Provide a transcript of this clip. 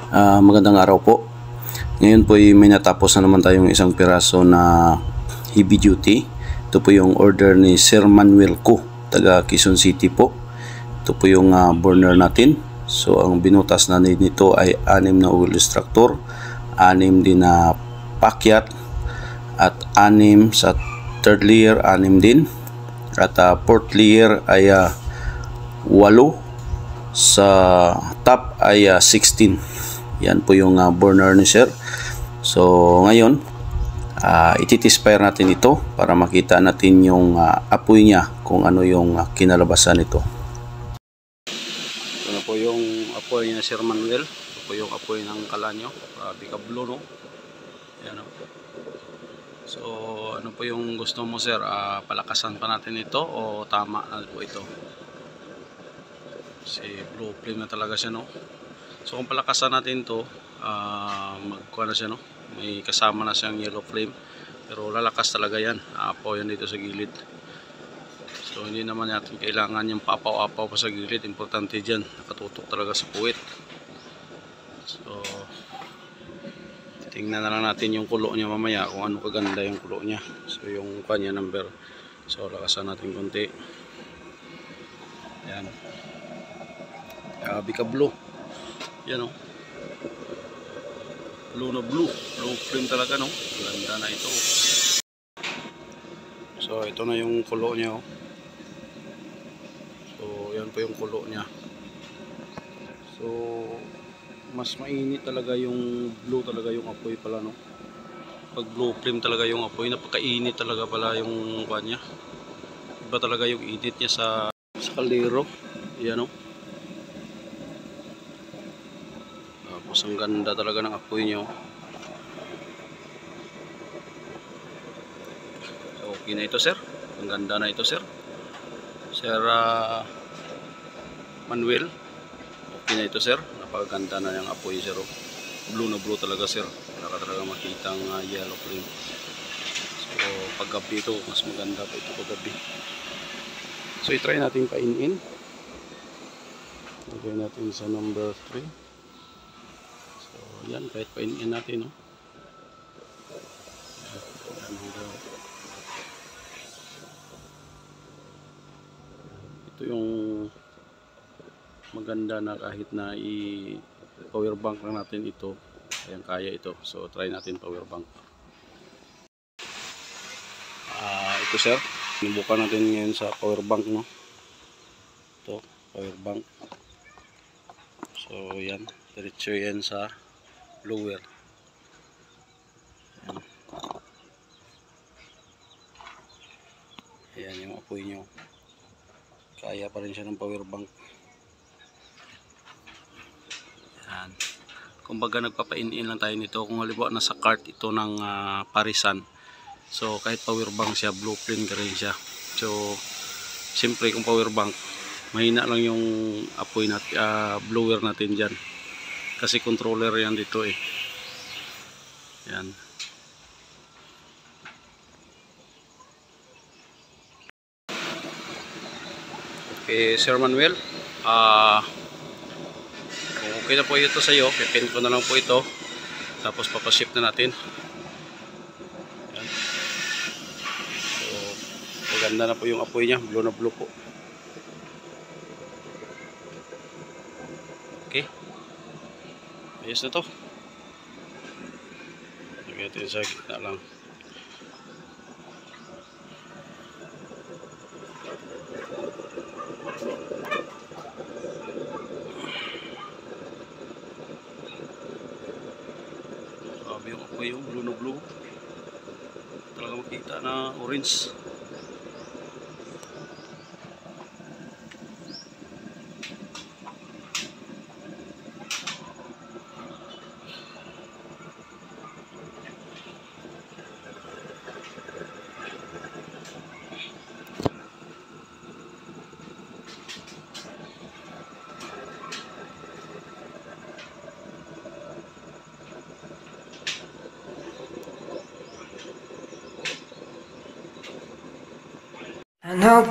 Magandang araw po. Ngayon po ay may natapos na naman tayong isang piraso na heavy duty. Ito po yung order ni Sir Manuel Ko, taga Quezon City po. Ito po yung burner natin. So ang binutas na nito ay 6 na oil extractor, 6 din na pakyat, at 6 sa third layer, 6 din. At fourth layer ay 8, sa top ay 16. Yan po yung burner ni Sir. So ngayon iti-test-fire natin ito para makita natin yung apoy niya, kung ano yung kinalabasan nito. Ito na po yung apoy ni Sir Manuel. Ito po yung apoy ng kalanyo. Bikablo, no? Yan, no? So ano po yung gusto mo, Sir? Palakasan pa natin ito o tama na po ito? Si blue flame na talaga siya, no? So kung palakasan natin to, magkuha na siya, no? May kasama na siyang yellow flame, pero lalakas talaga yan. Apaw yan dito sa gilid. So hindi naman natin kailangan yung papaw-apaw pa sa gilid. Importante dyan, nakatutok talaga sa puwit. So tingnan na lang natin yung kulo niya mamaya, kung ano kaganda yung kulo niya. So yung kanya number, so lakasan natin konti. Yan, bikablo. Yan, o, blue na blue flame talaga, no? Ganda na ito. So ito na yung kulo niya, oh. So yan po yung kulo niya. So mas mainit talaga yung blue, talaga yung apoy pala, no? Pag blue flame talaga yung apoy, napakainit talaga pala yung kanya. Iba talaga yung init niya sa kaldero. Yan, oh. Tapos ang ganda talaga ng apoy niyo. So okay na ito, Sir. Ang ganda na ito, Sir. Sir Manuel. Okay na ito, Sir. Napakaganda na yung apoy, Sir. Blue na blue talaga, Sir. Wala ka talaga makitang yellow flame. So paggabi ito, mas maganda pa ito paggabi. So i-try natin painin. Lagay natin sa number 3. Yan, kahit painin natin, no? Ito yung maganda na kahit na i-power bank lang natin ito, ayan, kaya ito. So try natin power bank. Ito, Sir, sinubukan natin ngayon sa power bank, no? Ito, power bank. So yan, diretso yan sa blower. Ayan yung apoy nyo. Kaya pa rin siya ng power bank. Ayan. Kumbaga nagpapain-in lang tayo nito. Kung halimbawa nasa cart ito ng parisan, so kahit power bank siya, blue flame ka rin siya. So siyempre kung power bank, mahina lang yung apoy natin, blower natin dyan. Kasi controller yan dito, eh. Yan. Okay, Sir Manuel. Kung okay na po ito sa iyo, pipin ko na lang po ito. Tapos papaship na natin. Yan. So, maganda na po yung apoy niya. Blue na blue po. Okay. Ayos na to. Lagyan natin sa gitna lang. Sabi yung apoy, yung blue na blue. Talaga makita na orange. I know